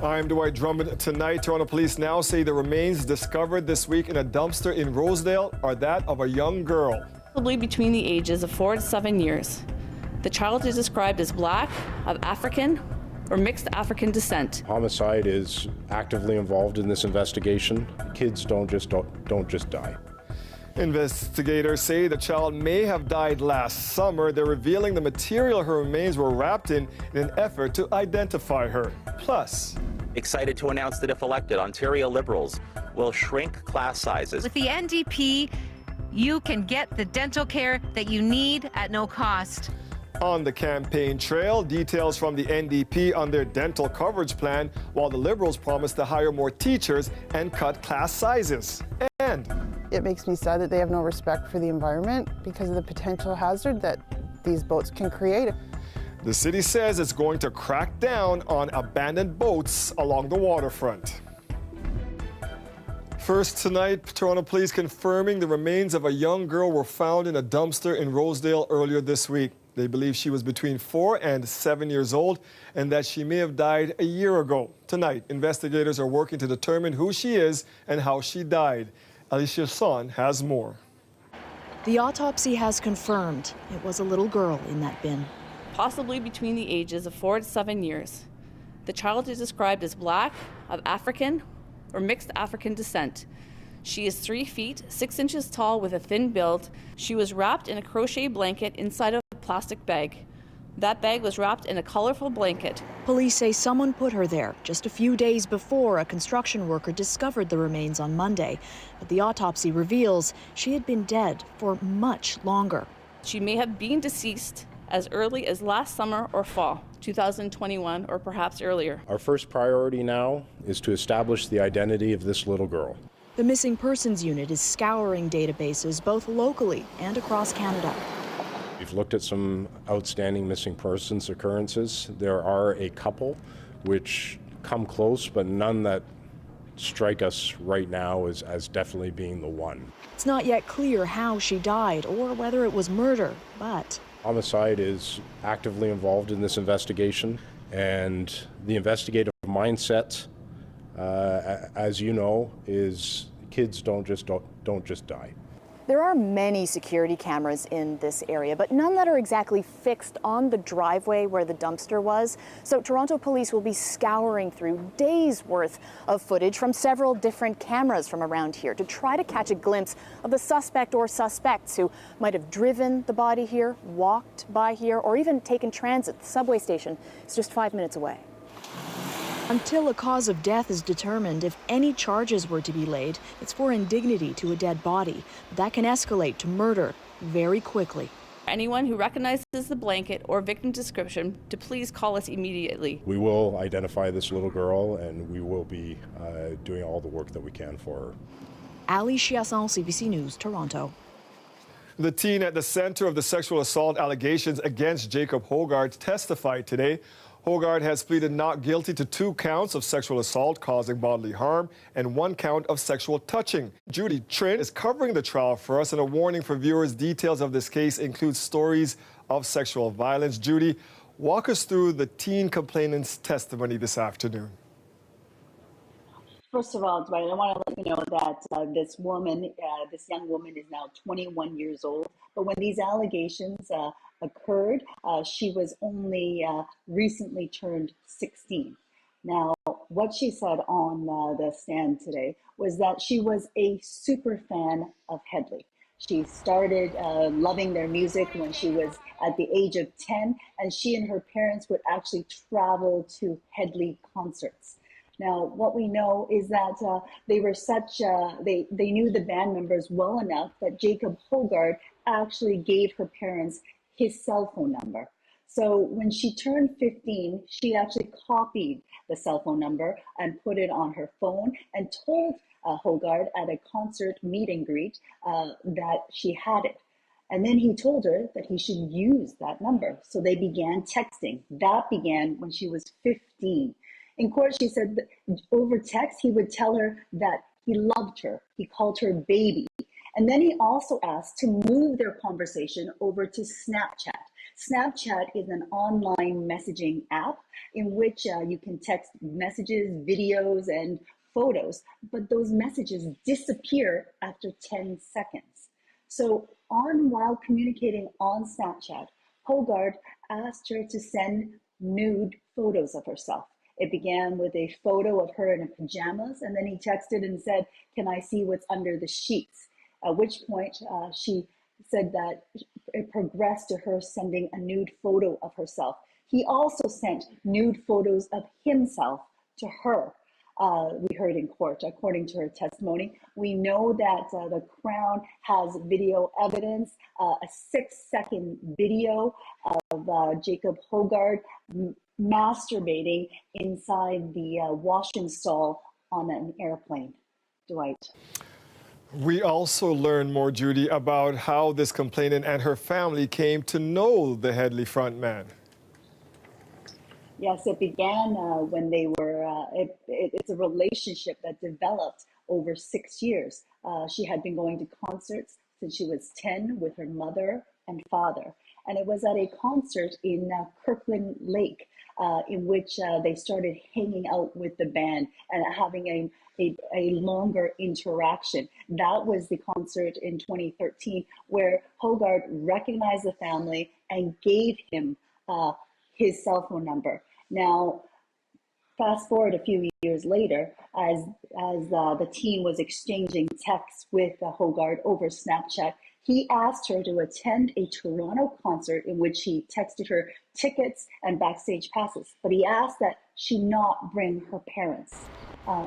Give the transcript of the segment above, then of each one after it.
I'm Dwight Drummond. Tonight, Toronto police now say the remains discovered this week in a dumpster in Rosedale are that of a young girl. Probably between the ages of 4 to 7 years. The child is described as black, of African or mixed African descent. Homicide is actively involved in this investigation. Kids don't just die. Investigators say the child may have died last summer. They're revealing the material her remains were wrapped in an effort to identify her. Plus, excited to announce that if elected, Ontario Liberals will shrink class sizes. With the NDP, you can get the dental care that you need at no cost. on the campaign trail, details from the NDP on their dental coverage plan, while the Liberals promise to hire more teachers and cut class sizes. And it makes me sad that they have no respect for the environment because of the potential hazard that these boats can create. The city says it's going to crack down on abandoned boats along the waterfront. First tonight, Toronto police confirming the remains of a young girl were found in a dumpster in Rosedale earlier this week. They believe she was between 4 and 7 years old and that she may have died a year ago. Tonight, investigators are working to determine who she is and how she died. Alicia Son has more. The autopsy has confirmed it was a little girl in that bin. Possibly between the ages of 4 to 7 years. The child is described as black, of African or mixed African descent. She is 3 feet, 6 inches tall with a thin build. She was wrapped in a crochet blanket inside a plastic bag. That bag was wrapped in a colorful blanket. Police say someone put her there just a few days before a construction worker discovered the remains on Monday. But the autopsy reveals she had been dead for much longer. She may have been deceased as early as last summer or fall, 2021 or perhaps earlier. Our first priority now is to establish the identity of this little girl. The Missing Persons Unit is scouring databases both locally and across Canada. We've looked at some outstanding missing persons occurrences. There are a couple which come close, but none that strike us right now as definitely being the one. It's not yet clear how she died or whether it was murder, but homicide is actively involved in this investigation, and the investigative mindset, as you know, is kids don't just die. There are many security cameras in this area, but none that are exactly fixed on the driveway where the dumpster was. So Toronto police will be scouring through days' worth of footage from several different cameras from around here to try to catch a glimpse of the suspect or suspects who might have driven the body here, walked by here, or even taken transit. The subway station is just 5 minutes away. Until a cause of death is determined, if any charges were to be laid, it's for indignity to a dead body. That can escalate to murder very quickly. Anyone who recognizes the blanket or victim description, to please call us immediately. We will identify this little girl, and we will be doing all the work that we can for her. Ali Chiasson, CBC News, Toronto. The teen at the center of the sexual assault allegations against Jacob Hogarth testified today. Hogarth has pleaded not guilty to 2 counts of sexual assault causing bodily harm and 1 count of sexual touching. Judy Trin is covering the trial for us, and a warning for viewers. Details of this case include stories of sexual violence. Judy, walk us through the teen complainant's testimony this afternoon. First of all, Dwight, I want to let you know that this young woman is now 21 years old. But when these allegations occurred, she was only recently turned 16. Now, what she said on the stand today was that she was a super fan of Hedley. She started loving their music when she was at the age of 10, and she and her parents would actually travel to Hedley concerts. Now, what we know is that they were they knew the band members well enough that Jacob Hogarth actually gave her parents his cell phone number. So when she turned 15, she actually copied the cell phone number and put it on her phone and told Hogarth at a concert meet and greet that she had it. And then he told her that he should use that number. So they began texting. That began when she was 15. In court, she said that over text, he would tell her that he loved her. He called her baby. And then he also asked to move their conversation over to Snapchat. Snapchat is an online messaging app in which you can text messages, videos, and photos, but those messages disappear after 10 seconds. So while communicating on Snapchat, Hogard asked her to send nude photos of herself. It began with a photo of her in her pajamas, and then he texted and said, "Can I see what's under the sheets?" At which point she said that it progressed to her sending a nude photo of herself. He also sent nude photos of himself to her. We heard in court, according to her testimony. We know that the Crown has video evidence, a 6-second video of Jacob Hogard masturbating inside the washing stall on an airplane. Dwight. We also learned more, Judy, about how this complainant and her family came to know the Headley frontman. Yes, it began when they were, it's a relationship that developed over 6 years. She had been going to concerts since she was 10 with her mother and father. And it was at a concert in Kirkland Lake in which they started hanging out with the band and having a longer interaction. That was the concert in 2013 where Hogard recognized the family and gave him his cell phone number. Now, fast forward a few years later, as the teen was exchanging texts with Hogard over Snapchat, he asked her to attend a Toronto concert in which he texted her tickets and backstage passes. But he asked that she not bring her parents.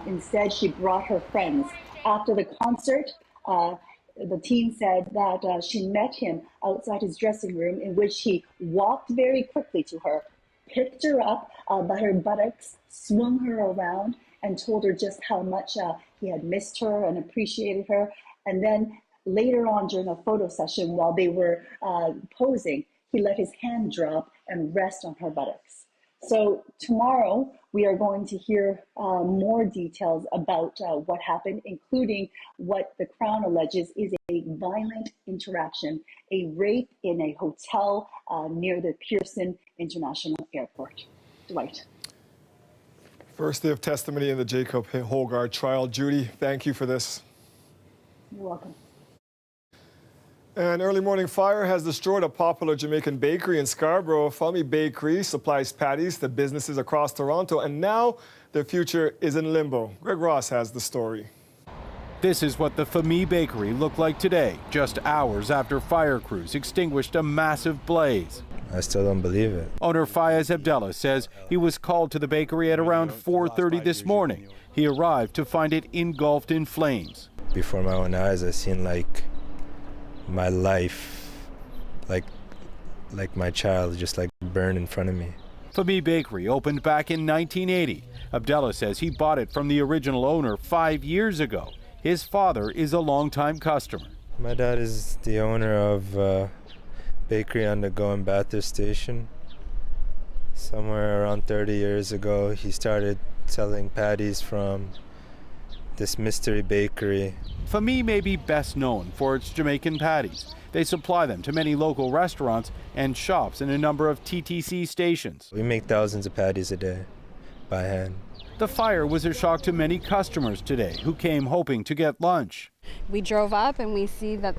Instead, she brought her friends. After the concert, the teen said that she met him outside his dressing room, in which he walked very quickly to her, picked her up by her buttocks, swung her around, and told her just how much he had missed her and appreciated her. And then later on during a photo session, while they were posing, he let his hand drop and rest on her buttocks. So tomorrow, we are going to hear more details about what happened, including what the Crown alleges is a violent interaction, a rape in a hotel near the Pearson International Airport. Dwight. First day of testimony in the Jacob Hogard trial. Judy, thank you for this. You're welcome. An early morning fire has destroyed a popular Jamaican bakery in Scarborough. Fummy Bakery supplies patties to businesses across Toronto, and now their future is in limbo. Greg Ross has the story. This is what the Fummy Bakery looked like today, just hours after fire crews extinguished a massive blaze. I still don't believe it. Owner Fayez Abdallah says he was called to the bakery at around 4:30 this morning. He arrived to find it engulfed in flames. Before my own eyes, I seen like my life, like my child, just like burn in front of me. Fummy Bakery opened back in 1980. Abdallah says he bought it from the original owner 5 years ago. His father is a longtime customer. My dad is the owner of bakery on the Go and Bathurst station. Somewhere around 30 years ago, he started selling patties from this mystery bakery. Fummy may be best known for its Jamaican patties. They supply them to many local restaurants and shops in a number of TTC stations. We make thousands of patties a day by hand. The fire was a shock to many customers today who came hoping to get lunch. We drove up and we see that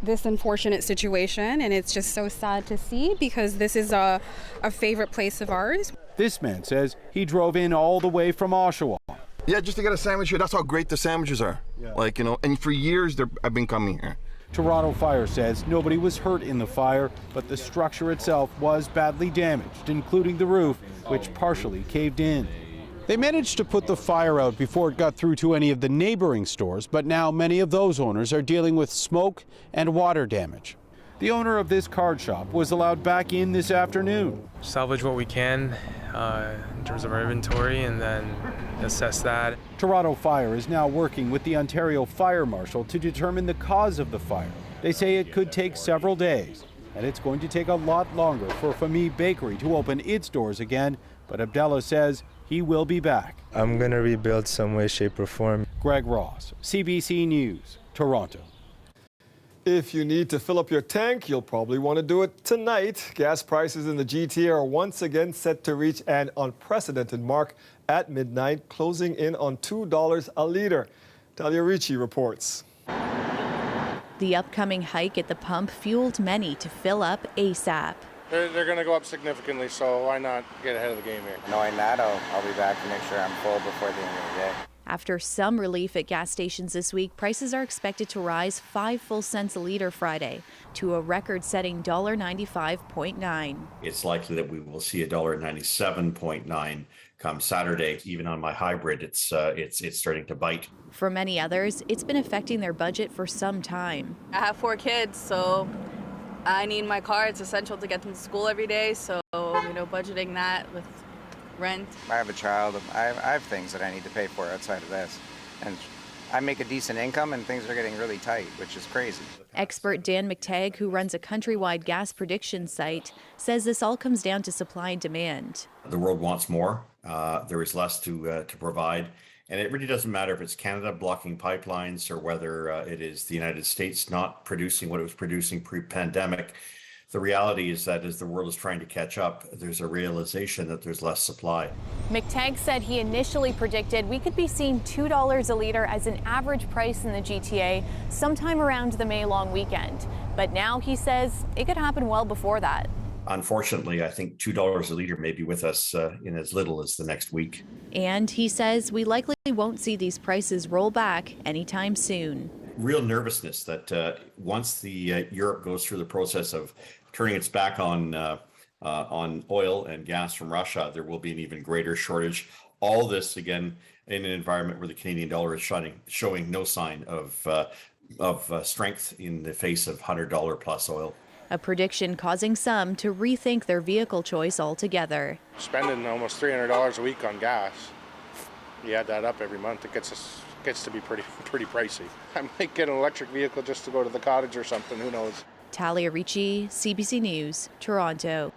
this unfortunate situation, and it's just so sad to see because this is a favorite place of ours. This man says he drove in all the way from Oshawa. Yeah, just to get a sandwich here. That's how great the sandwiches are. Yeah. Like, you know, and for years I've been coming here. Toronto Fire says nobody was hurt in the fire, but the structure itself was badly damaged, including the roof, which partially caved in. They managed to put the fire out before it got through to any of the neighboring stores, but now many of those owners are dealing with smoke and water damage. The owner of this card shop was allowed back in this afternoon. Salvage what we can in terms of our inventory and then assess that. Toronto Fire is now working with the Ontario Fire Marshal to determine the cause of the fire. They say it could take several days, and it's going to take a lot longer for Fummy Bakery to open its doors again, but Abdallah says he will be back. I'm going to rebuild some way, shape, or form. Greg Ross, CBC News, Toronto. If you need to fill up your tank, you'll probably want to do it tonight. Gas prices in the GTA are once again set to reach an unprecedented mark at midnight, closing in on $2 a litre. Talia Ricci reports. The upcoming hike at the pump fueled many to fill up ASAP. They're going to go up significantly, so why not get ahead of the game here? Knowing that, I'll be back to make sure I'm full before the end of the day. After some relief at gas stations this week, prices are expected to rise 5 full cents a litre Friday to a record-setting $1.95.9. It's likely that we will see $1.97.9 come Saturday. Even on my hybrid, it's starting to bite. For many others, it's been affecting their budget for some time. I have 4 kids, so I need my car. It's essential to get them to school every day, so budgeting that with rent. I have a child. I have things that I need to pay for outside of this. And I make a decent income and things are getting really tight, which is crazy. Expert Dan McTagg, who runs a countrywide gas prediction site, says this all comes down to supply and demand. The world wants more. There is less to provide. And it really doesn't matter if it's Canada blocking pipelines or whether it is the United States not producing what it was producing pre-pandemic. The reality is that as the world is trying to catch up, there's a realization that there's less supply. McTagg said he initially predicted we could be seeing $2 a litre as an average price in the GTA sometime around the May long weekend. But now he says it could happen well before that. Unfortunately, I think $2 a litre may be with us in as little as the next week. And he says we likely won't see these prices roll back anytime soon. Real nervousness that once the Europe goes through the process of turning its back on oil and gas from Russia, there will be an even greater shortage. All this, again, in an environment where the Canadian dollar is showing no sign of strength in the face of $100 plus oil. A prediction causing some to rethink their vehicle choice altogether. Spending almost $300 a week on gas. You add that up every month, it gets to be pretty pricey. I might get an electric vehicle just to go to the cottage or something, who knows. Talia Ricci, CBC News, Toronto.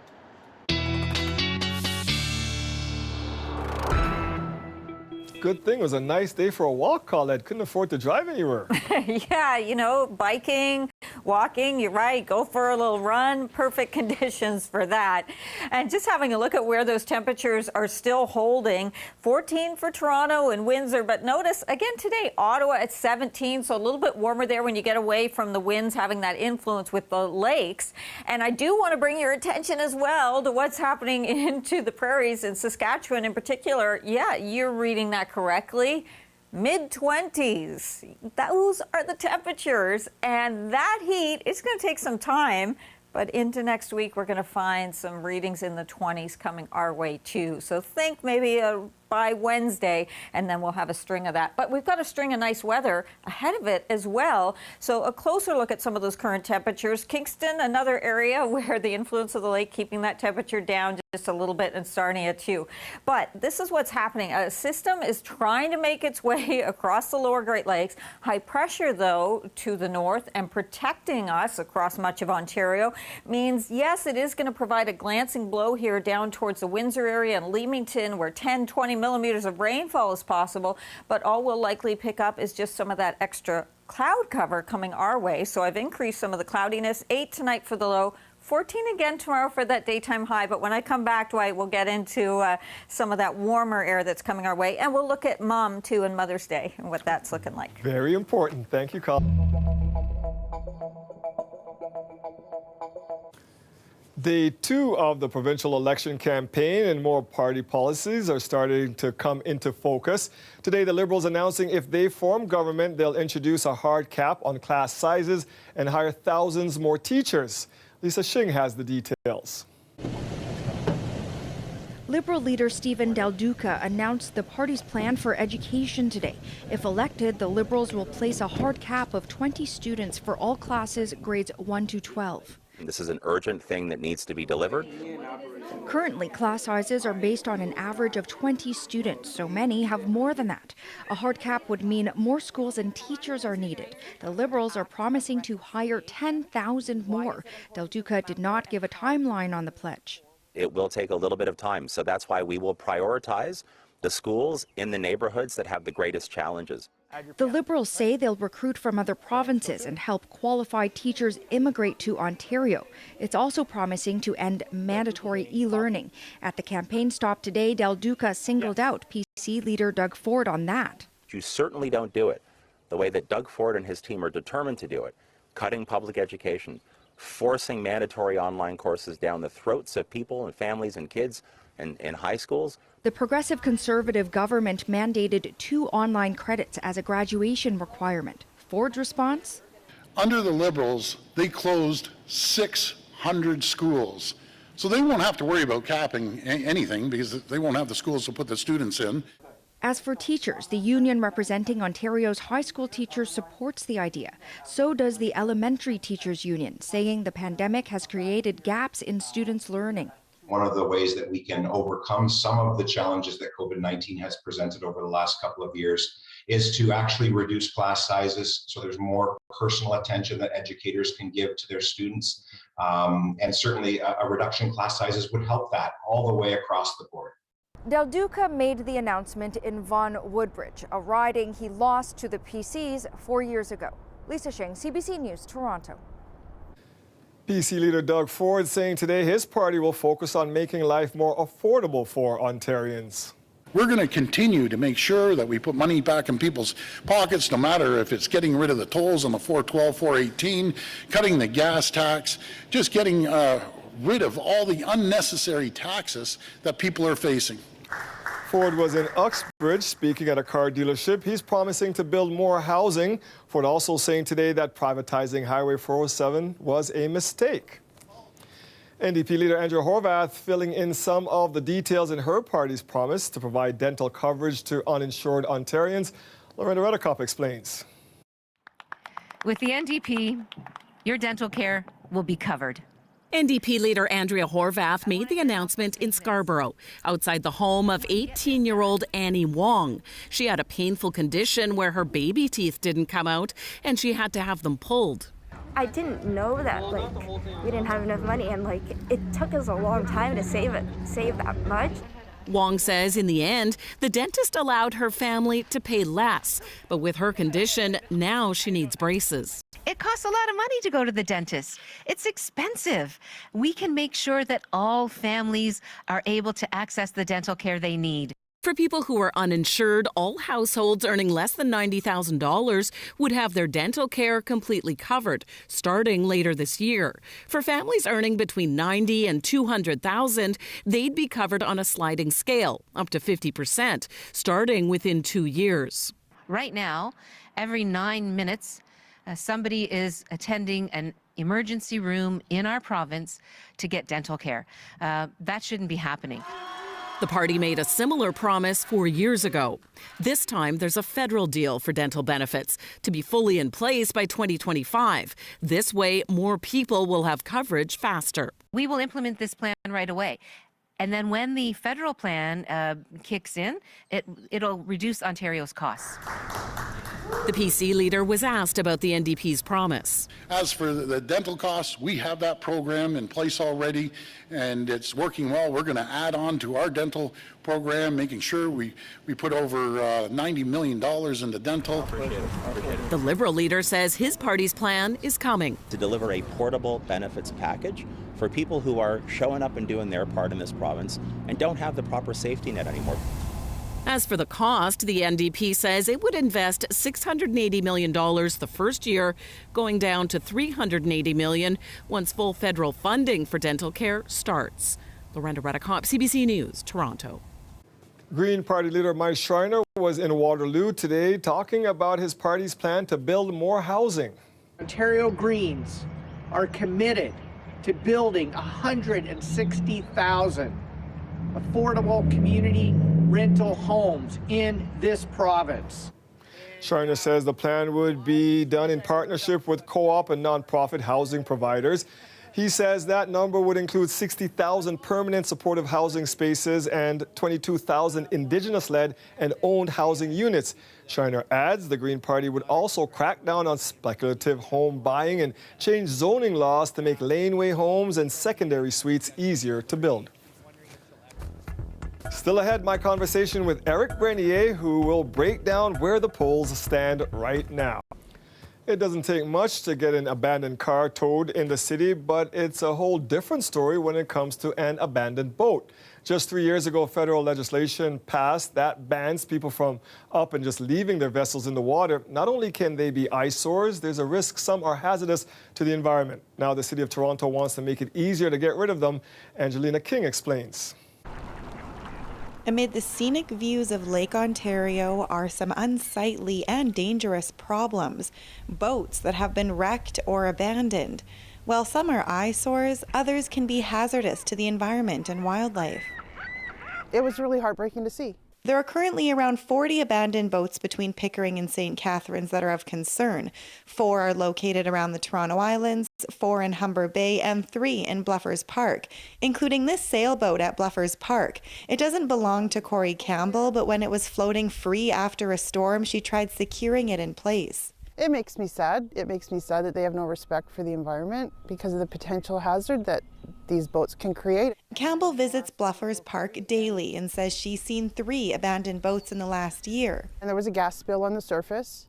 Good thing it was a nice day for a walk, Colette. Couldn't afford to drive anywhere. Yeah, biking, walking, you're right. Go for a little run. Perfect conditions for that. And just having a look at where those temperatures are still holding. 14 for Toronto and Windsor. But notice, again today, Ottawa at 17, so a little bit warmer there when you get away from the winds having that influence with the lakes. And I do want to bring your attention as well to what's happening into the prairies in Saskatchewan in particular. Yeah, you're reading that correctly. Mid-20s. Those are the temperatures, and that heat is going to take some time, but into next week we're going to find some readings in the 20s coming our way too. So think maybe by Wednesday, and then we'll have a string of that. But we've got a string of nice weather ahead of it as well. So a closer look at some of those current temperatures. Kingston, another area where the influence of the lake keeping that temperature down just a little bit, and Sarnia too. But this is what's happening. A system is trying to make its way across the lower Great Lakes. High pressure, though, to the north and protecting us across much of Ontario means, yes, it is going to provide a glancing blow here down towards the Windsor area and Leamington, where 10-20 millimeters of rainfall is possible, but all we'll likely pick up is just some of that extra cloud cover coming our way. So I've increased some of the cloudiness. 8 tonight for the low, 14 again tomorrow for that daytime high. But when I come back, Dwight, we'll get into some of that warmer air that's coming our way. And we'll look at Mom, too, and Mother's Day and what that's looking like. Very important. Thank you, Colin. Day 2 of the provincial election campaign and more party policies are starting to come into focus. Today, the Liberals announcing if they form government, they'll introduce a hard cap on class sizes and hire thousands more teachers. Lisa Shing has the details. Liberal leader Stephen Del Duca announced the party's plan for education today. If elected, the Liberals will place a hard cap of 20 students for all classes grades 1 to 12. This is an urgent thing that needs to be delivered. Currently, class sizes are based on an average of 20 students, so many have more than that. A hard cap would mean more schools and teachers are needed. The Liberals are promising to hire 10,000 more. Del Duca did not give a timeline on the pledge. It will take a little bit of time, so that's why we will prioritize the schools in the neighborhoods that have the greatest challenges. The Liberals say they'll recruit from other provinces and help qualified teachers immigrate to Ontario. It's also promising to end mandatory e-learning. At the campaign stop today, Del Duca singled out PC leader Doug Ford on that. You certainly don't do it the way that Doug Ford and his team are determined to do it, cutting public education, forcing mandatory online courses down the throats of people and families and kids in high schools. The Progressive Conservative government mandated 2 online credits as a graduation requirement. Ford's response? Under the Liberals, they closed 600 schools. So they won't have to worry about capping anything because they won't have the schools to put the students in. As for teachers, the union representing Ontario's high school teachers supports the idea. So does the Elementary Teachers Union, saying the pandemic has created gaps in students' learning. One of the ways that we can overcome some of the challenges that COVID-19 has presented over the last couple of years is to actually reduce class sizes so there's more personal attention that educators can give to their students. And certainly a reduction in class sizes would help that all the way across the board. Del Duca made the announcement in Vaughan Woodbridge, a riding he lost to the PCs 4 years ago. Lisa Sheng, CBC News, Toronto. PC leader Doug Ford saying today his party will focus on making life more affordable for Ontarians. We're going to continue to make sure that we put money back in people's pockets, no matter if it's getting rid of the tolls on the 412, 418, cutting the gas tax, just getting rid of all the unnecessary taxes that people are facing. Ford was in Uxbridge speaking at a car dealership. He's promising to build more housing. Ford also saying today that privatizing Highway 407 was a mistake. NDP leader Andrea Horwath filling in some of the details in her party's promise to provide dental coverage to uninsured Ontarians. Loretta Redekop explains. With the NDP, your dental care will be covered. NDP leader Andrea Horwath made the announcement in Scarborough, outside the home of 18-year-old Annie Wong. She had a painful condition where her baby teeth didn't come out and she had to have them pulled. I didn't know that we didn't have enough money, and it took us a long time to save that much. Wong says in the end, the dentist allowed her family to pay less. But with her condition, now she needs braces. It costs a lot of money to go to the dentist. It's expensive. We can make sure that all families are able to access the dental care they need. For people who are uninsured, all households earning less than $90,000 would have their dental care completely covered, starting later this year. For families earning between $90,000 and $200,000, they'd be covered on a sliding scale, up to 50%, starting within 2 years. Right now, every 9 minutes, somebody is attending an emergency room in our province to get dental care. That shouldn't be happening. The party made a similar promise 4 years ago. This time, there's a federal deal for dental benefits to be fully in place by 2025. This way, more people will have coverage faster. We will implement this plan right away. And then when the federal plan kicks in, it'll reduce Ontario's costs. The PC leader was asked about the NDP's promise. As for the dental costs, we have that program in place already, and it's working well. We're going to add on to our dental program, making sure we put over $90 million into dental. The Liberal leader says his party's plan is coming. To deliver a portable benefits package for people who are showing up and doing their part in this province and don't have the proper safety net anymore. As for the cost, the NDP says it would invest $680 million the first year, going down to $380 million once full federal funding for dental care starts. Loretta Redekop, CBC News, Toronto. Green Party leader Mike Schreiner was in Waterloo today talking about his party's plan to build more housing. Ontario Greens are committed to building 160,000 affordable community rental homes in this province. Schreiner says the plan would be done in partnership with co-op and nonprofit housing providers. He says that number would include 60,000 permanent supportive housing spaces and 22,000 Indigenous-led and owned housing units. Schreiner adds the Green Party would also crack down on speculative home buying and change zoning laws to make laneway homes and secondary suites easier to build. Still ahead, my conversation with Eric Grenier, who will break down where the polls stand right now. It doesn't take much to get an abandoned car towed in the city, but it's a whole different story when it comes to an abandoned boat. Just 3 years ago, federal legislation passed that bans people from up and just leaving their vessels in the water. Not only can they be eyesores, there's a risk some are hazardous to the environment. Now the City of Toronto wants to make it easier to get rid of them. Angelina King explains. Amid the scenic views of Lake Ontario are some unsightly and dangerous problems, boats that have been wrecked or abandoned. While some are eyesores, others can be hazardous to the environment and wildlife. It was really heartbreaking to see. There are currently around 40 abandoned boats between Pickering and St. Catharines that are of concern. 4 are located around the Toronto Islands, 4 in Humber Bay, and 3 in Bluffers Park, including this sailboat at Bluffers Park. It doesn't belong to Corey Campbell, but when it was floating free after a storm, she tried securing it in place. It makes me sad. It makes me sad that they have no respect for the environment because of the potential hazard that these boats can create. Campbell visits Bluffers Park daily and says she's seen 3 abandoned boats in the last year. And there was a gas spill on the surface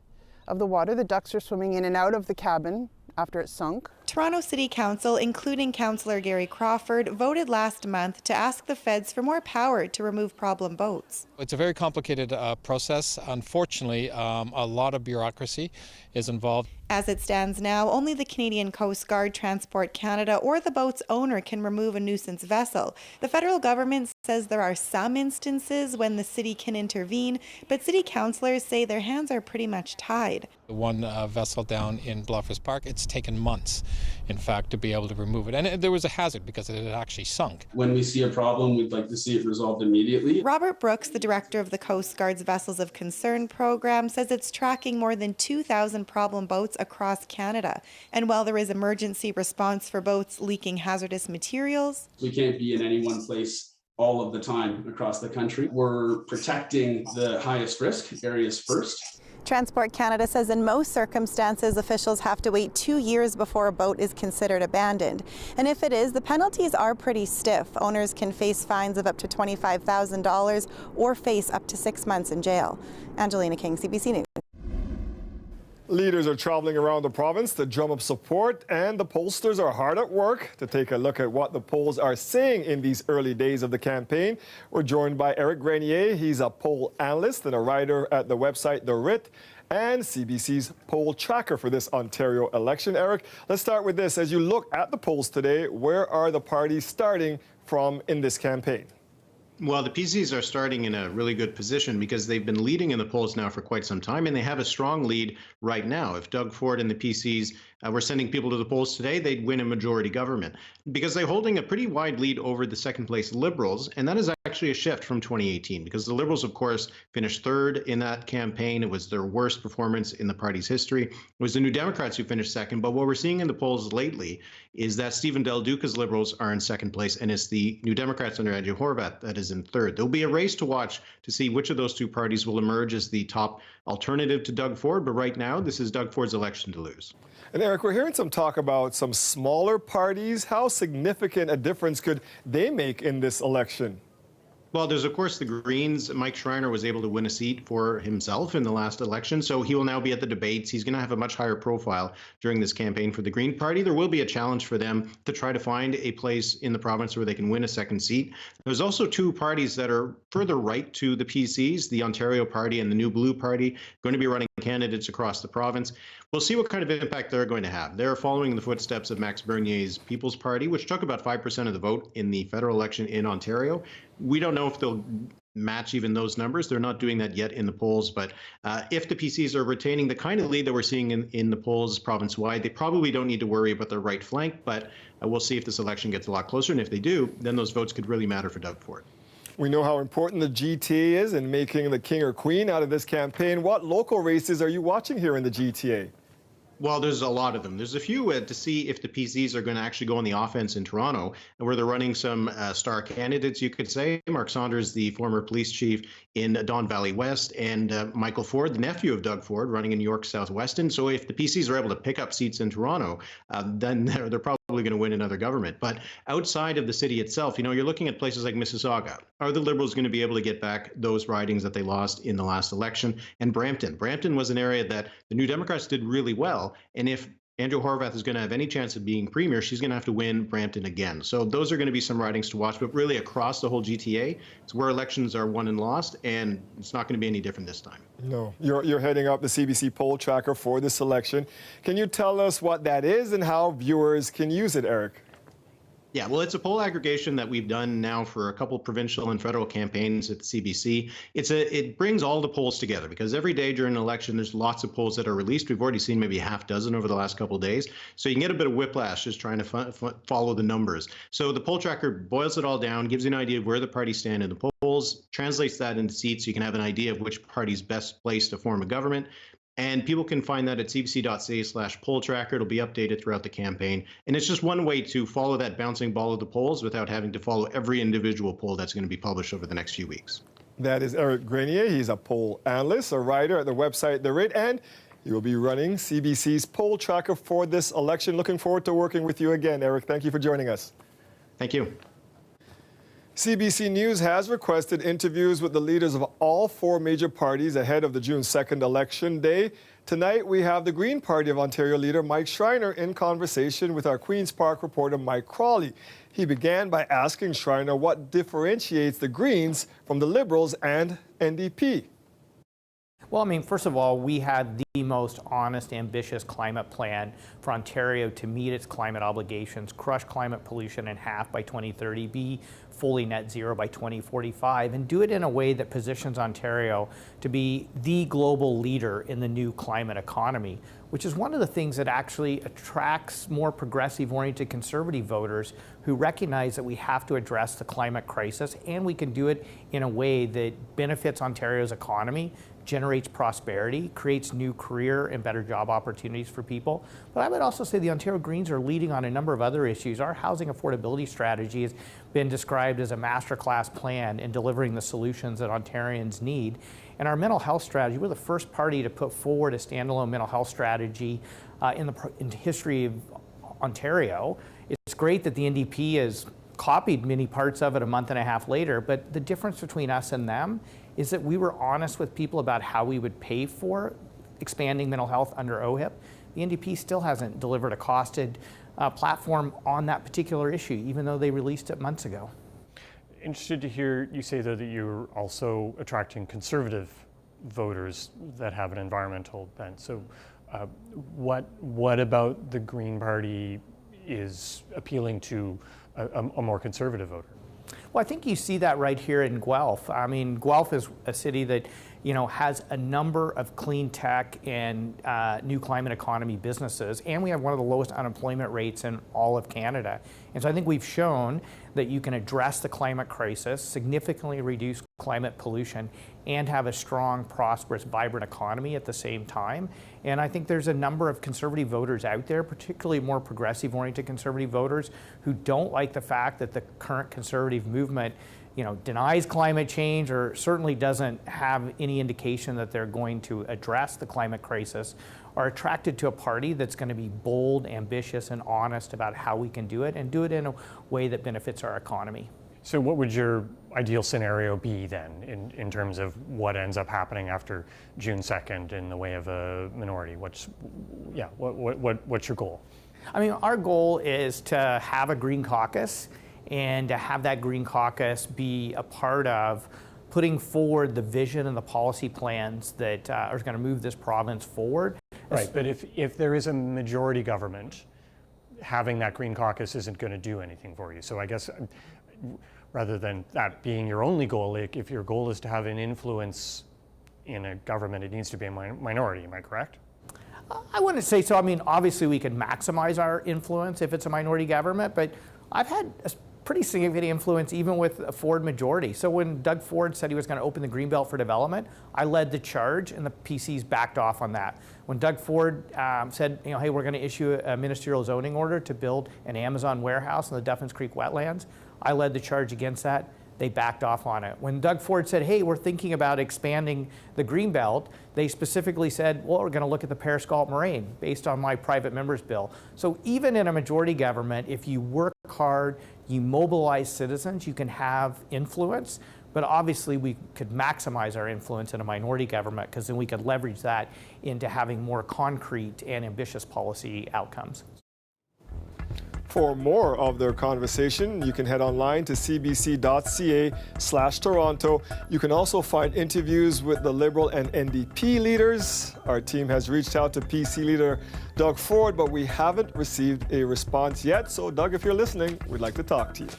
of the water. The ducks are swimming in and out of the cabin after it sunk. Toronto City Council, including Councillor Gary Crawford, voted last month to ask the feds for more power to remove problem boats. It's a very complicated process. Unfortunately, a lot of bureaucracy is involved. As it stands now, only the Canadian Coast Guard, Transport Canada, or the boat's owner can remove a nuisance vessel. The federal government says there are some instances when the city can intervene, but city councillors say their hands are pretty much tied. The one vessel down in Bluffers Park, it's taken months, in fact, to be able to remove it. And there was a hazard because it had actually sunk. When we see a problem, we'd like to see it resolved immediately. Robert Brooks, the director of the Coast Guard's Vessels of Concern program, says it's tracking more than 2,000 problem boats across Canada. And while there is emergency response for boats leaking hazardous materials, we can't be in any one place all of the time across the country. We're protecting the highest risk areas first. Transport Canada says in most circumstances, officials have to wait 2 years before a boat is considered abandoned. And if it is, the penalties are pretty stiff. Owners can face fines of up to $25,000 or face up to 6 months in jail. Angelina King, CBC News. Leaders are traveling around the province to drum up support, and the pollsters are hard at work to take a look at what the polls are saying in these early days of the campaign. We're joined by Eric Grenier. He's a poll analyst and a writer at the website The Writ and CBC's poll tracker for this Ontario election. Eric, let's start with this. As you look at the polls today, where are the parties starting from in this campaign? Well, the PCs are starting in a really good position because they've been leading in the polls now for quite some time, and they have a strong lead right now. If Doug Ford and the PCs were sending people to the polls today, they'd win a majority government because they're holding a pretty wide lead over the second place Liberals, and that is actually a shift from 2018 because the Liberals, of course, finished third in that campaign. It was their worst performance in the party's history. It was the New Democrats who finished second, but what we're seeing in the polls lately is that Stephen Del Duca's Liberals are in second place, and it's the New Democrats under Andrew Horwath that is in third. There'll be a race to watch to see which of those two parties will emerge as the top alternative to Doug Ford, but right now, this is Doug Ford's election to lose. And Eric, we're hearing some talk about some smaller parties. How significant a difference could they make in this election? Well, there's, of course, the Greens. Mike Schreiner was able to win a seat for himself in the last election, so he will now be at the debates. He's going to have a much higher profile during this campaign for the Green Party. There will be a challenge for them to try to find a place in the province where they can win a second seat. There's also two parties that are further right to the PCs, the Ontario Party and the New Blue Party, going to be running candidates across the province. We'll see what kind of impact they're going to have. They're following in the footsteps of Max Bernier's People's Party, which took about 5% of the vote in the federal election in Ontario. We don't know if they'll match even those numbers. They're not doing that yet in the polls. But if the PCs are retaining the kind of lead that we're seeing in the polls province-wide, they probably don't need to worry about their right flank. But we'll see if this election gets a lot closer. And if they do, then those votes could really matter for Doug Ford. We know how important the GTA is in making the king or queen out of this campaign. What local races are you watching here in the GTA? Well, there's a lot of them. There's a few to see if the PCs are going to actually go on the offense in Toronto, where they're running some star candidates, you could say. Mark Saunders, the former police chief in Don Valley West, and Michael Ford, the nephew of Doug Ford, running in York Southwestern. So if the PCs are able to pick up seats in Toronto, then they're probably going to win another government. But outside of the city itself, you're looking at places like Mississauga. Are the Liberals going to be able to get back those ridings that they lost in the last election? And Brampton. Brampton was an area that the New Democrats did really well. And if Andrew Horwath is going to have any chance of being premier, she's going to have to win Brampton again. So those are going to be some ridings to watch. But really across the whole GTA, it's where elections are won and lost, and it's not going to be any different this time. No, you're heading up the CBC poll tracker for this election. Can you tell us what that is and how viewers can use it, Eric? Yeah, well, it's a poll aggregation that we've done now for a couple provincial and federal campaigns at the CBC. It brings all the polls together because every day during an election, there's lots of polls that are released. We've already seen maybe a half dozen over the last couple of days. So you can get a bit of whiplash just trying to follow the numbers. So the poll tracker boils it all down, gives you an idea of where the parties stand in the polls, translates that into seats so you can have an idea of which party's best placed to form a government. And people can find that at cbc.ca/poll tracker. It'll be updated throughout the campaign. And it's just one way to follow that bouncing ball of the polls without having to follow every individual poll that's going to be published over the next few weeks. That is Eric Grenier. He's a poll analyst, a writer at the website The Writ, and he will be running CBC's poll tracker for this election. Looking forward to working with you again, Eric. Thank you for joining us. Thank you. CBC News has requested interviews with the leaders of all four major parties ahead of the June 2nd election day. Tonight, we have the Green Party of Ontario leader Mike Schreiner in conversation with our Queen's Park reporter Mike Crawley. He began by asking Schreiner what differentiates the Greens from the Liberals and NDP. Well, I mean, first of all, we had the most honest, ambitious climate plan for Ontario to meet its climate obligations, crush climate pollution in half by 2030, be fully net zero by 2045, and do it in a way that positions Ontario to be the global leader in the new climate economy, which is one of the things that actually attracts more progressive-oriented conservative voters who recognize that we have to address the climate crisis, and we can do it in a way that benefits Ontario's economy, generates prosperity, creates new career and better job opportunities for people. But I would also say the Ontario Greens are leading on a number of other issues. Our housing affordability strategy has been described as a masterclass plan in delivering the solutions that Ontarians need. And our mental health strategy, we're the first party to put forward a standalone mental health strategy in the history of Ontario. It's great that the NDP has copied many parts of it a month and a half later, but the difference between us and them is that we were honest with people about how we would pay for expanding mental health under OHIP. The NDP still hasn't delivered a costed platform on that particular issue, even though they released it months ago. Interested to hear you say, though, that you're also attracting conservative voters that have an environmental bent. So what about the Green Party is appealing to a more conservative voter? Well, I think you see that right here in Guelph. I mean, Guelph is a city that, has a number of clean tech and new climate economy businesses, and we have one of the lowest unemployment rates in all of Canada. And so I think we've shown that you can address the climate crisis, significantly reduce climate pollution, and have a strong, prosperous, vibrant economy at the same time. And I think there's a number of conservative voters out there, particularly more progressive-oriented conservative voters, who don't like the fact that the current conservative movement denies climate change or certainly doesn't have any indication that they're going to address the climate crisis, are attracted to a party that's going to be bold, ambitious, and honest about how we can do it, and do it in a way that benefits our economy. So what would your ideal scenario be then in terms of what ends up happening after June 2nd in the way of a minority? What's your goal? I mean, our goal is to have a Green Caucus and to have that Green Caucus be a part of putting forward the vision and the policy plans that are going to move this province forward. Right, but if there is a majority government, having that Green Caucus isn't going to do anything for you. So I guess rather than that being your only goal, if your goal is to have an influence in a government, it needs to be a minority, am I correct? I wouldn't say so. I mean, obviously we can maximize our influence if it's a minority government, but I've had a pretty significant influence even with a Ford majority. So when Doug Ford said he was going to open the Greenbelt for development, I led the charge and the PCs backed off on that. When Doug Ford said, hey, we're going to issue a ministerial zoning order to build an Amazon warehouse in the Duffins Creek wetlands, I led the charge against that. they backed off on it. When Doug Ford said, hey, we're thinking about expanding the Greenbelt, they specifically said, well, we're going to look at the Periscott Moraine based on my private member's bill. So even in a majority government, if you work hard, you mobilize citizens, you can have influence. But obviously, we could maximize our influence in a minority government because then we could leverage that into having more concrete and ambitious policy outcomes. For more of their conversation, you can head online to cbc.ca/Toronto. You can also find interviews with the Liberal and NDP leaders. Our team has reached out to PC leader Doug Ford, but we haven't received a response yet. So, Doug, if you're listening, we'd like to talk to you.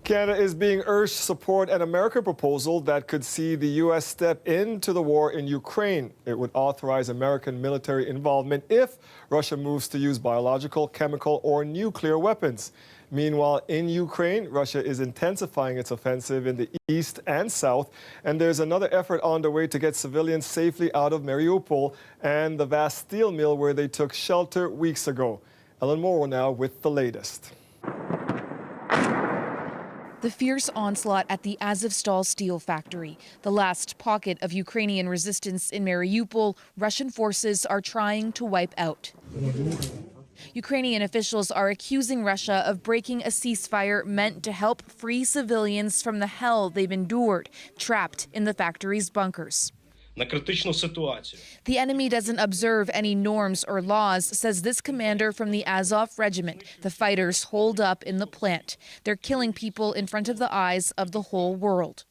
Canada is being urged to support an American proposal that could see the U.S. step into the war in Ukraine. It would authorize American military involvement if Russia moves to use biological, chemical, or nuclear weapons. Meanwhile, in Ukraine, Russia is intensifying its offensive in the east and south, and there's another effort on the way to get civilians safely out of Mariupol and the vast steel mill where they took shelter weeks ago. Ellen Morrow now with the latest. The fierce onslaught at the Azovstal steel factory, the last pocket of Ukrainian resistance in Mariupol, Russian forces are trying to wipe out. Ukrainian officials are accusing Russia of breaking a ceasefire meant to help free civilians from the hell they've endured, trapped in the factory's bunkers. The enemy doesn't observe any norms or laws, says this commander from the Azov regiment. The fighters holed up in the plant. They're killing people in front of the eyes of the whole world.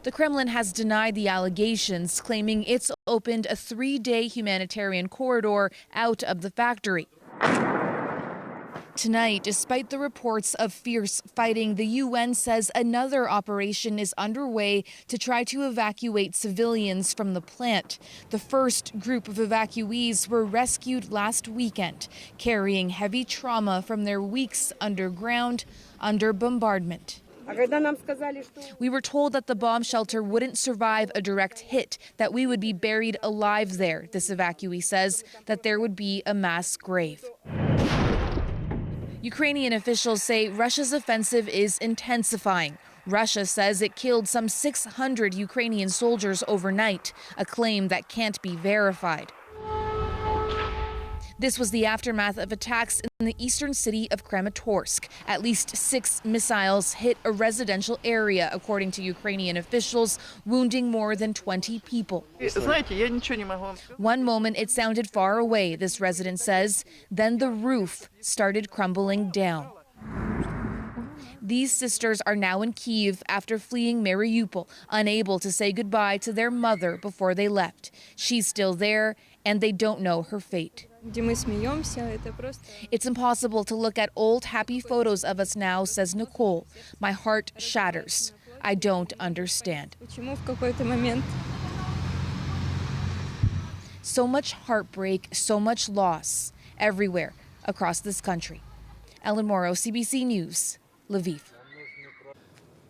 The Kremlin has denied the allegations, claiming it's opened a 3-day humanitarian corridor out of the factory. Tonight, despite the reports of fierce fighting, the UN says another operation is underway to try to evacuate civilians from the plant. The first group of evacuees were rescued last weekend, carrying heavy trauma from their weeks underground under bombardment. We were told that the bomb shelter wouldn't survive a direct hit, that we would be buried alive there. This evacuee says that there would be a mass grave. Ukrainian officials say Russia's offensive is intensifying. Russia says it killed some 600 Ukrainian soldiers overnight, a claim that can't be verified. This was the aftermath of attacks in the eastern city of Kramatorsk. At least 6 missiles hit a residential area, according to Ukrainian officials, wounding more than 20 people. One moment it sounded far away, this resident says. Then the roof started crumbling down. These sisters are now in Kyiv after fleeing Mariupol, unable to say goodbye to their mother before they left. She's still there, and they don't know her fate. It's impossible to look at old, happy photos of us now, says Nicole. My heart shatters. I don't understand. So much heartbreak, so much loss, everywhere across this country. Ellen Morrow, CBC News, Lviv.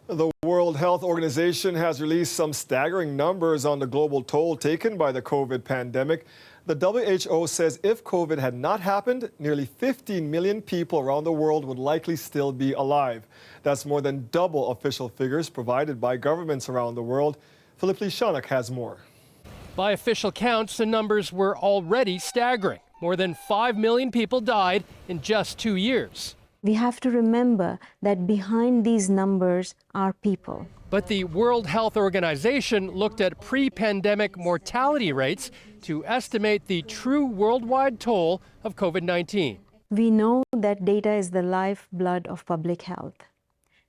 The World Health Organization has released some staggering numbers on the global toll taken by the COVID pandemic. The WHO says if COVID had not happened, nearly 15 million people around the world would likely still be alive. That's more than double official figures provided by governments around the world. Philip Lishanak has more. By official counts, the numbers were already staggering. More than 5 million people died in just 2 years. We have to remember that behind these numbers are people. But the World Health Organization looked at pre-pandemic mortality rates to estimate the true worldwide toll of COVID-19. We know that data is the lifeblood of public health,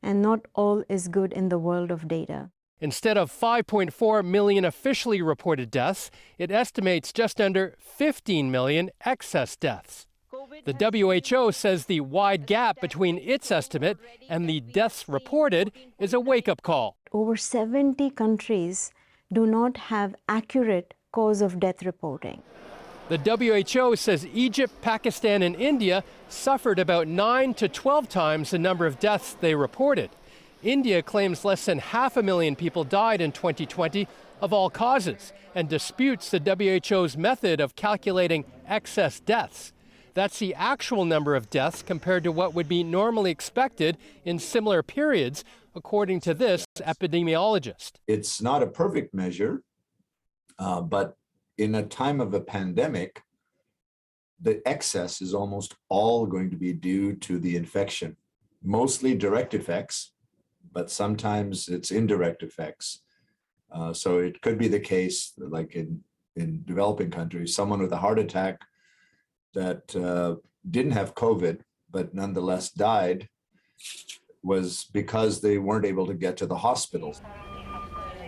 and not all is good in the world of data. Instead of 5.4 million officially reported deaths, it estimates just under 15 million excess deaths. The WHO says the wide gap between its estimate and the deaths reported is a wake-up call. Over 70 countries do not have accurate cause of death reporting. The WHO says Egypt, Pakistan, and India suffered about 9 to 12 times the number of deaths they reported. India claims less than 500,000 people died in 2020 of all causes and disputes the WHO's method of calculating excess deaths. That's the actual number of deaths compared to what would be normally expected in similar periods, according to this epidemiologist. It's not a perfect measure, but in a time of a pandemic, the excess is almost all going to be due to the infection, mostly direct effects, but sometimes it's indirect effects. So it could be the case, like in developing countries, someone with a heart attack that didn't have COVID, but nonetheless died, was because they weren't able to get to the hospitals.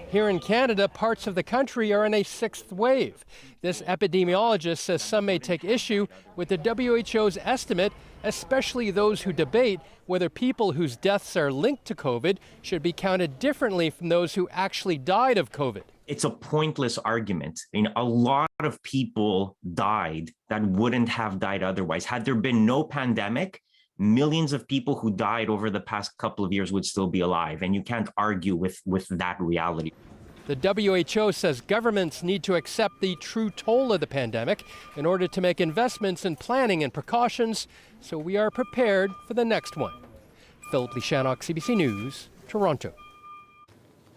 Here in Canada, parts of the country are in a sixth wave. This epidemiologist says some may take issue with the WHO's estimate, especially those who debate whether people whose deaths are linked to COVID should be counted differently from those who actually died of COVID. It's a pointless argument. I mean, a lot of people died that wouldn't have died otherwise. Had there been no pandemic, millions of people who died over the past couple of years would still be alive, and you can't argue with that reality. The WHO says governments need to accept the true toll of the pandemic in order to make investments in planning and precautions, so we are prepared for the next one. Philip Lishanok, CBC News, Toronto.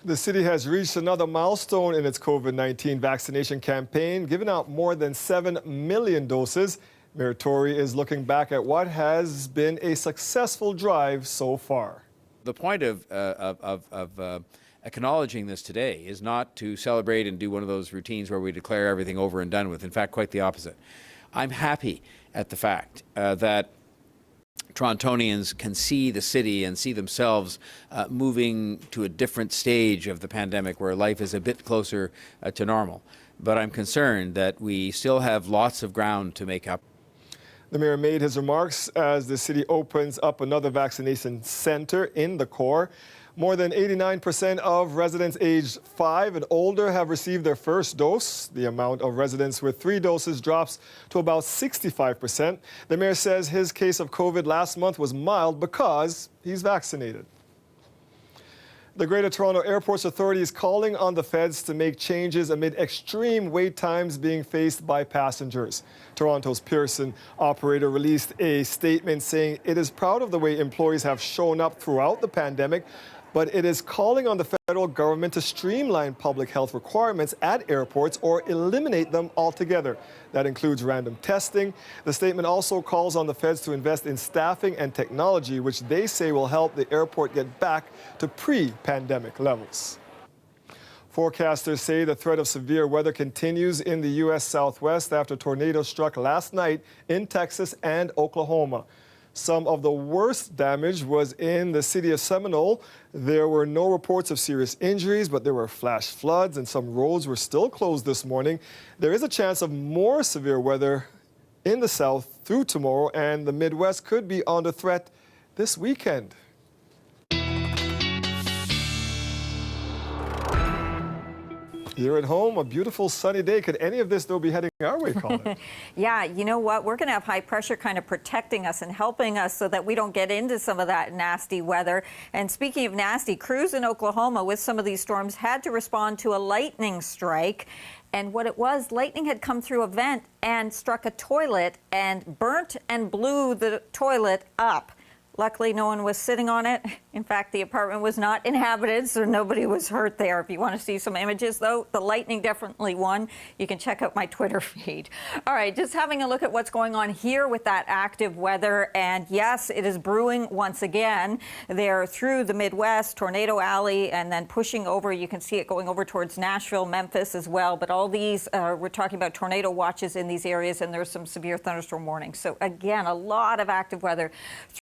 The city has reached another milestone in its COVID-19 vaccination campaign, giving out more than 7 million doses. Mayor Tory is looking back at what has been a successful drive so far. The point of acknowledging this today is not to celebrate and do one of those routines where we declare everything over and done with. In fact, quite the opposite. I'm happy at the fact that Torontonians can see the city and see themselves moving to a different stage of the pandemic where life is a bit closer to normal. But I'm concerned that we still have lots of ground to make up. The mayor made his remarks as the city opens up another vaccination center in the core. More than 89% of residents aged 5 and older have received their first dose. The amount of residents with 3 doses drops to about 65%. The mayor says his case of COVID last month was mild because he's vaccinated. The Greater Toronto Airports Authority is calling on the feds to make changes amid extreme wait times being faced by passengers. Toronto's Pearson operator released a statement saying it is proud of the way employees have shown up throughout the pandemic, but it is calling on the federal government to streamline public health requirements at airports or eliminate them altogether. That includes random testing. The statement also calls on the feds to invest in staffing and technology, which they say will help the airport get back to pre-pandemic levels. Forecasters say the threat of severe weather continues in the U.S. Southwest after tornadoes struck last night in Texas and Oklahoma. Some of the worst damage was in the city of Seminole. There were no reports of serious injuries, but there were flash floods and some roads were still closed this morning. There is a chance of more severe weather in the south through tomorrow, and the Midwest could be under threat this weekend. You're at home, a beautiful sunny day. Could any of this, though, be heading our way, Colin? Yeah, you know what? We're going to have high pressure kind of protecting us and helping us so that we don't get into some of that nasty weather. And speaking of nasty, crews in Oklahoma with some of these storms had to respond to a lightning strike. And what it was, lightning had come through a vent and struck a toilet and burnt and blew the toilet up. Luckily, no one was sitting on it. In fact, the apartment was not inhabited, so nobody was hurt there. If you want to see some images, though, the lightning definitely won. You can check out my Twitter feed. All right, just having a look at what's going on here with that active weather. And yes, it is brewing once again. They're through the Midwest, Tornado Alley, and then pushing over. You can see it going over towards Nashville, Memphis as well. But all these, we're talking about tornado watches in these areas, and there's some severe thunderstorm warnings. So again, a lot of active weather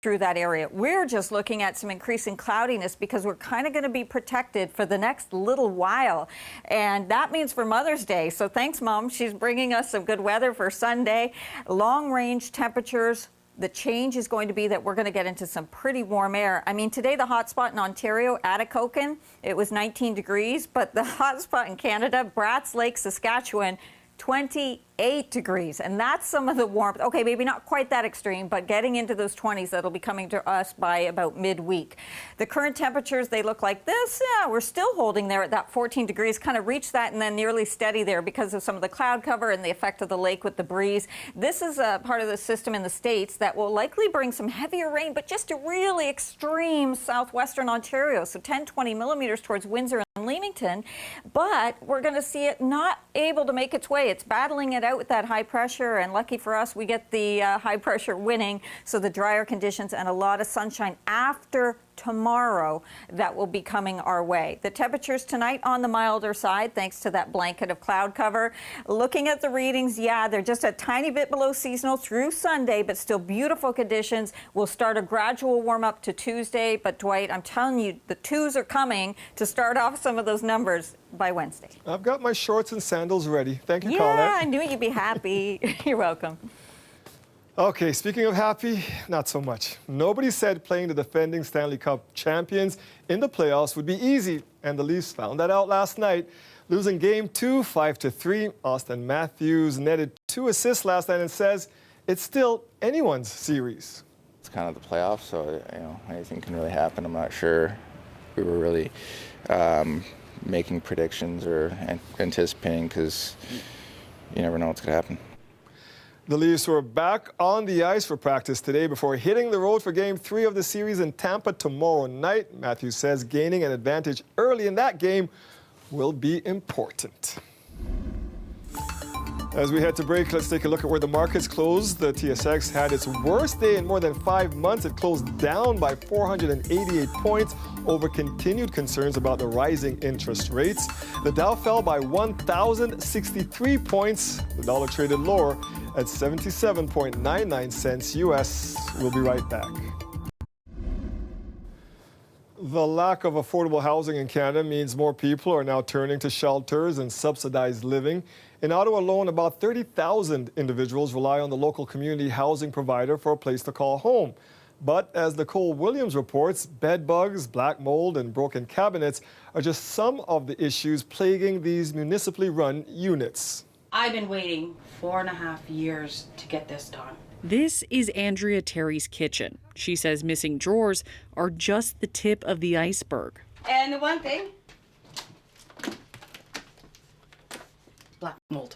through that area. We're just looking at some increasing cloudiness because we're kind of going to be protected for the next little while. And that means for Mother's Day. So thanks, Mom. She's bringing us some good weather for Sunday. Long range temperatures. The change is going to be that we're going to get into some pretty warm air. I mean, today the hot spot in Ontario, Atikokan, it was 19 degrees, but the hot spot in Canada, Bratz Lake, Saskatchewan, 28 8 degrees, and that's some of the warmth. Okay, maybe not quite that extreme, but getting into those 20s that'll be coming to us by about midweek. The current temperatures, they look like this. Yeah, we're still holding there at that 14 degrees, kind of reached that and then nearly steady there because of some of the cloud cover and the effect of the lake with the breeze. This is a part of the system in the States that will likely bring some heavier rain, but just a really extreme southwestern Ontario, so 10-20 millimeters towards Windsor and Leamington, but we're going to see it not able to make its way. It's battling it out with that high pressure, and lucky for us, we get the high pressure winning, so the drier conditions and a lot of sunshine after tomorrow that will be coming our way. The temperatures tonight on the milder side, thanks to that blanket of cloud cover. Looking at the readings, yeah, they're just a tiny bit below seasonal through Sunday, but still beautiful conditions. We'll start a gradual warm up to Tuesday, but Dwight, I'm telling you, the twos are coming to start off some of those numbers by Wednesday. I've got my shorts and sandals ready. Thank you, Yeah, Colette. I knew you'd be happy. You're welcome. Okay, speaking of happy, not so much. Nobody said playing the defending Stanley Cup champions in the playoffs would be easy, and the Leafs found that out last night. Losing Game 2, 5-3, Austin Matthews netted 2 assists last night and says it's still anyone's series. It's kind of the playoffs, so anything can really happen. I'm not sure we were really making predictions or anticipating because you never know what's going to happen. The Leafs were back on the ice for practice today before hitting the road for Game 3 of the series in Tampa tomorrow night. Matthews says gaining an advantage early in that game will be important. As we head to break, let's take a look at where the markets closed. The TSX had its worst day in more than 5 months. It closed down by 488 points over continued concerns about the rising interest rates. The Dow fell by 1,063 points. The dollar traded lower at 77.99 cents US. We'll be right back. The lack of affordable housing in Canada means more people are now turning to shelters and subsidized living. In Ottawa alone, about 30,000 individuals rely on the local community housing provider for a place to call home. But as Nicole Williams reports, bed bugs, black mold, and broken cabinets are just some of the issues plaguing these municipally run units. I've been waiting 4.5 years to get this done. This is Andrea Terry's kitchen. She says missing drawers are just the tip of the iceberg. And the one thing, black mold.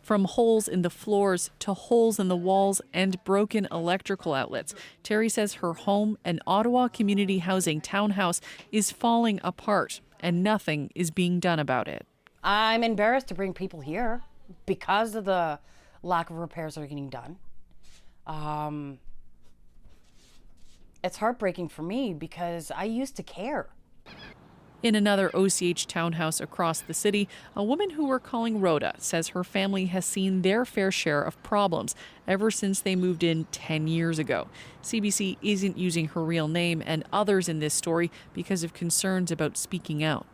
From holes in the floors to holes in the walls and broken electrical outlets, Terry says her home, an Ottawa community housing townhouse, is falling apart and nothing is being done about it. I'm embarrassed to bring people here because of the lack of repairs that are getting done. It's heartbreaking for me because I used to care. In another OCH townhouse across the city, a woman who we're calling Rhoda says her family has seen their fair share of problems ever since they moved in 10 years ago. CBC isn't using her real name and others in this story because of concerns about speaking out.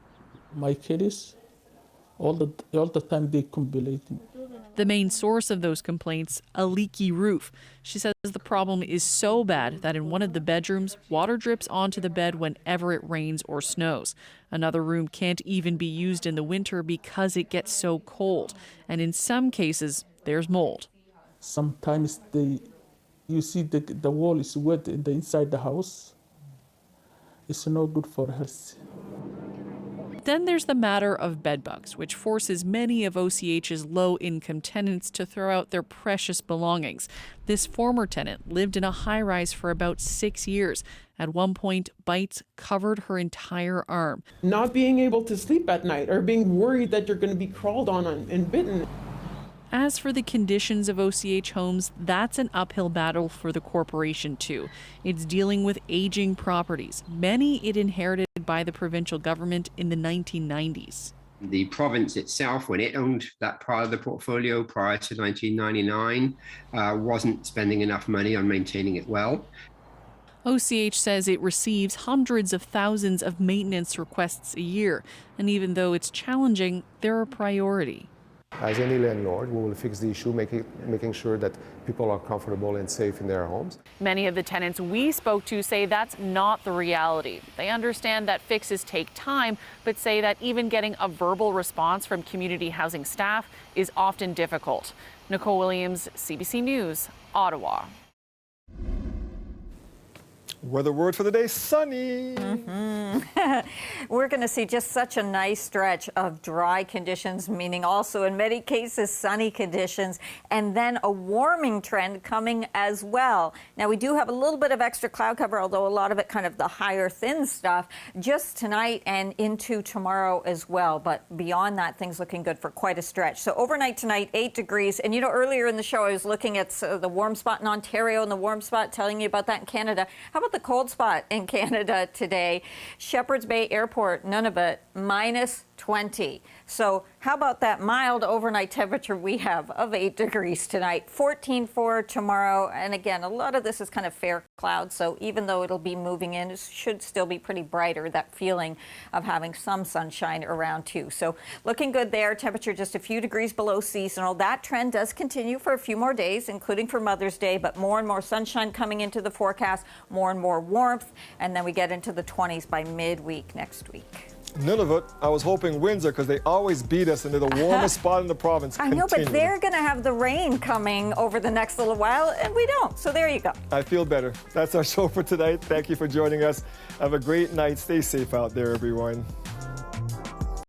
My kids, all the time they complain. The main source of those complaints, a leaky roof. She says the problem is so bad that in one of the bedrooms, water drips onto the bed whenever it rains or snows. Another room can't even be used in the winter because it gets so cold. And in some cases, there's mold. Sometimes you see the wall is wet inside the house. It's no good for health. Then there's the matter of bedbugs, which forces many of OCH's low-income tenants to throw out their precious belongings. This former tenant lived in a high-rise for about 6 years. At one point, bites covered her entire arm. Not being able to sleep at night or being worried that you're going to be crawled on and bitten. As for the conditions of OCH homes, that's an uphill battle for the corporation too. It's dealing with aging properties, many it inherited by the provincial government in the 1990s. The province itself, when it owned that part of the portfolio prior to 1999, wasn't spending enough money on maintaining it well. OCH says it receives hundreds of thousands of maintenance requests a year, and even though it's challenging, they're a priority. As any landlord, we will fix the issue, making sure that people are comfortable and safe in their homes. Many of the tenants we spoke to say that's not the reality. They understand that fixes take time, but say that even getting a verbal response from community housing staff is often difficult. Nicole Williams, CBC News, Ottawa. Weather word for the day, sunny. We're going to see just such a nice stretch of dry conditions, meaning also in many cases sunny conditions, and then a warming trend coming as well. Now we do have a little bit of extra cloud cover, although a lot of it kind of the higher thin stuff just tonight and into tomorrow as well. But beyond that, things looking good for quite a stretch. So overnight tonight, 8 degrees. And you know, earlier in the show, I was looking at the warm spot in Ontario and the warm spot, telling you about that in Canada. How about the cold spot in Canada today? Shepherd's Bay Airport, Nunavut, minus 20. So how about that mild overnight temperature we have of 8 degrees tonight, 14 for tomorrow. And again, a lot of this is kind of fair cloud. So even though it'll be moving in, it should still be pretty brighter, that feeling of having some sunshine around too. So looking good there. Temperature just a few degrees below seasonal. That trend does continue for a few more days, including for Mother's Day, but more and more sunshine coming into the forecast, more and more warmth. And then we get into the 20s by midweek next week. Nunavut, I was hoping Windsor, because they always beat us into the warmest spot in the province. I know, but they're going to have the rain coming over the next little while, and we don't. So there you go. I feel better. That's our show for tonight. Thank you for joining us. Have a great night. Stay safe out there, everyone.